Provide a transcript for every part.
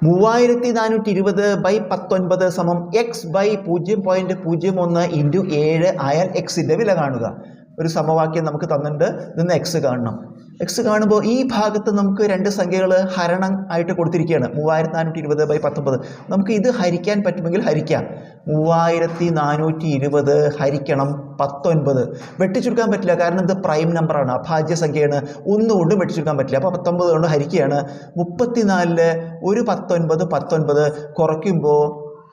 3420/19 സമം X by 0.01 into 7 ആയാൽ എക്സിൻ്റെ വില കാണുക. ഒരു സമവാക്യം നമുക്ക് തന്നിട്ടുണ്ട്, നിന്ന് എക്സ് കാണണം. എക്സ് കാണുമ്പോൾ ഈ ഭാഗത്ത് നമുക്ക് രണ്ട് സംഖ്യകൾ ഹരണം ആയിട്ട് കൊടുത്തിരിക്കുകയാണ്. 3420/19. നമുക്ക് ഇത് ഹരിക്കാൻ പറ്റുമെങ്കിൽ ഹരിക്കാം. 3420 ഹരിക്കണം 19. വെട്ടിച്ചുരുക്കാൻ പറ്റില്ല, കാരണം ഇത് പ്രൈം നമ്പറാണ്, അഭാജ്യ സംഖ്യയാണ്. ഒന്നുകൊണ്ടും വെട്ടിച്ചുരുക്കാൻ പറ്റില്ല. അപ്പോൾ 19 കൊണ്ട് ഹരിക്കുകയാണ്. 34 ഒരു 19 കുറയ്ക്കുമ്പോൾ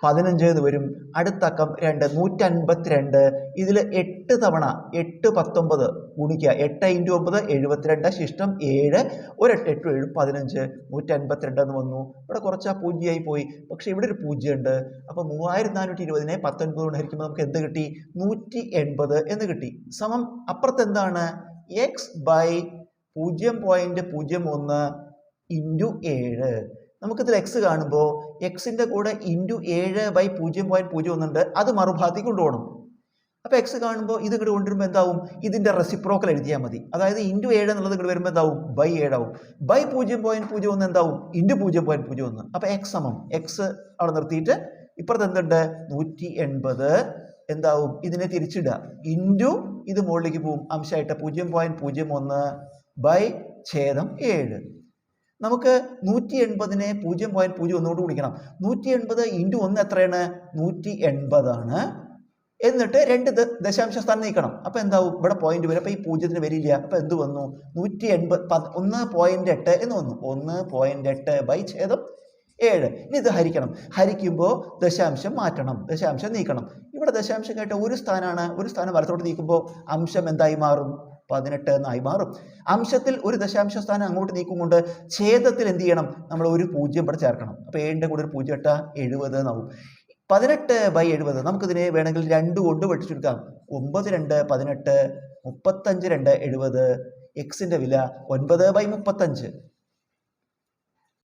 15 എന്ന് വരും. അടുത്തക്കം 2 152. ഇതിൽ 8 തവണ 8 19 ഗുണിക്കുക. 8 × 9 72, ശിഷ്ടം 7. ഒരു 8 8 7 15 152 എന്ന് വന്നു. ഇവിടെ കുറച്ച് ആ പൂജ്യമായി പോയി, പക്ഷെ ഇവിടെ ഒരു പൂജ്യം ഉണ്ട്. അപ്പോൾ 3420 19 കൊണ്ട് ഹരിക്കുമ്പോൾ നമുക്ക് എന്ത് കിട്ടി? 180 എന്ന് കിട്ടി. സമം അപ്പുറത്ത് എന്താണ്? X by 0.01 into 7. നമുക്കിതിൽ എക്സ് കാണുമ്പോൾ എക്സിൻ്റെ കൂടെ ഇൻറ്റു 7/0.01 ഉണ്ട്, അത് മറുഭാഗത്തേക്ക് കൊണ്ടുപോകണം. അപ്പോൾ എക്സ് കാണുമ്പോൾ ഇത് ഇങ്ങോട്ട് കൊണ്ടുവരുമ്പോൾ എന്താവും? ഇതിൻ്റെ റെസിപ്രോക്കൽ എഴുതിയാൽ മതി. അതായത് ഇൻറ്റു 7 എന്നുള്ളത് ഇങ്ങോട്ട് വരുമ്പോൾ എന്താവും? ബൈ 7 ആവും. ബൈ 0.01 എന്താവും? ഇൻറ്റു 0.01. അപ്പോൾ എക്സ് സമം എക്സ് അവിടെ നിർത്തിയിട്ട് ഇപ്പുറത്ത് എന്തുണ്ട്? 180 എന്താവും? ഇതിനെ തിരിച്ചിടുക. ഇൻറ്റു ഇത് മുകളിലേക്ക് പോവും, അംശമായിട്ട് 0.01/7. നമുക്ക് 180നെ 0.01 കൊണ്ട് ഗുണിക്കണം. 180 ഇൻറ്റു 1 എത്രയാണ്? 180 ആണ്. എന്നിട്ട് 2 ദശാംശ സ്ഥാനം നീക്കണം. അപ്പോൾ എന്താവും? ഇവിടെ പോയിന്റ് വരും. അപ്പോൾ ഈ 0ന് വരില്ല. അപ്പോൾ എന്ത് വന്നു? 1.8 എന്ന് വന്നു. 1.8/7. ഇനി ഇത് ഹരിക്കണം. ഹരിക്കുമ്പോൾ ദശാംശം മാറ്റണം, ദശാംശം നീക്കണം. ഇവിടെ ദശാംശം കേട്ട ഒരു സ്ഥാനമാണ്. ഒരു സ്ഥാനം വലത്തോട്ട് നീക്കുമ്പോൾ അംശം എന്തായി മാറും? 18 എന്നായി മാറും. അംശത്തിൽ ഒരു ദശാംശ സ്ഥാനം അങ്ങോട്ട് നീക്കുകൊണ്ട് ഛേദത്തിൽ എന്ത് ചെയ്യണം? നമ്മൾ ഒരു 0 ഇവിടെ ചേർക്കണം. അപ്പോൾ 7ൻ്റെ കൂടെ ഒരു 0 ഇട്ടാൽ 70 എന്നാവും. 18/70 നമുക്കിതിനെ വേണമെങ്കിൽ 2 കൊണ്ട് വെട്ടിച്ചെടുക്കാം. 9 2 18, 35 2 70. എക്സിൻ്റെ വില 9/35.